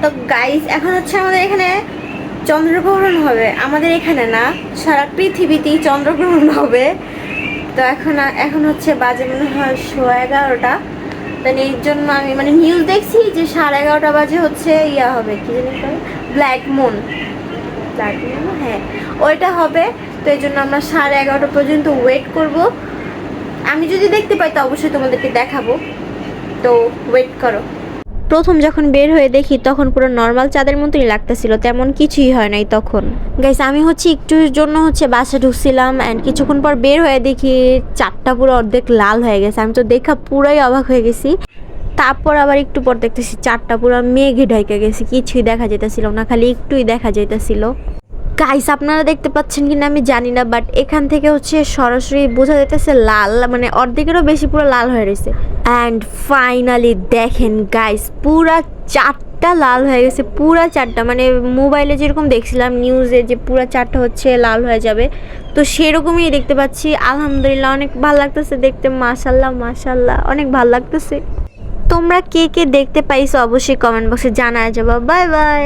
তো গাইস এখন হচ্ছে আমাদের এখানে চন্দ্রগ্রহণ হবে, আমাদের এখানে না সারা পৃথিবীতেই চন্দ্রগ্রহণ হবে। তো এখন হচ্ছে বাজে মনে হয় 11:30। তো এর জন্য আমি মানে নিউজ দেখছি যে 11:30 বাজে হচ্ছে ইয়া হবে, কি জানি ব্ল্যাক মুন, হ্যাঁ ওইটা হবে। তো এই জন্য আমরা 11:30 পর্যন্ত ওয়েট করব। আমি যদি দেখতে পাই তো অবশ্যই তোমাদেরকে দেখাবো, তো ওয়েট করো। প্রথম যখন বের হয়ে দেখি তখন পুরো নর্মাল চাঁদের মতোই লাগতেছিল, তেমন কিছুই হয় নাই তখন। গাইস আমি হচ্ছে একটুর জন্য হচ্ছে বাসে ঢুকছিলাম, অ্যান্ড কিছুক্ষণ পর বের হয়ে দেখি চাঁদটা পুরো অর্ধেক লাল হয়ে গেছে। আমি তো দেখা পুরাই অবাক হয়ে গেছি। তারপর আবার একটু পর দেখতেছি চাঁদটা পুরো মেঘে ঢাইকা গেছে, কিছুই দেখা যেতেছিল না, খালি একটুই দেখা যেতেছিল। গাইস আপনারা দেখতে পাচ্ছেন কিনা আমি জানি না, বাট এখান থেকে হচ্ছে সরাসরি বোঝা যাইতেছে লাল, মানে অর্ধেকেরও বেশি পুরো লাল হয়ে রয়েছে। অ্যান্ড ফাইনালি দেখেন গাইস পুরা চারটা লাল হয়ে গেছে, পুরা চারটা, মানে মোবাইলে যেরকম দেখছিলাম নিউজে যে পুরা চারটা হচ্ছে লাল হয়ে যাবে, তো সেরকমই দেখতে পাচ্ছি। আলহামদুলিল্লাহ অনেক ভালো লাগতেছে দেখতে, মাশাল্লাহ মাশাল্লাহ অনেক ভালো লাগতেছে। তোমরা কে কে দেখতে পাইছো অবশ্যই কমেন্ট বক্সে জানায় যাবা। Bye bye.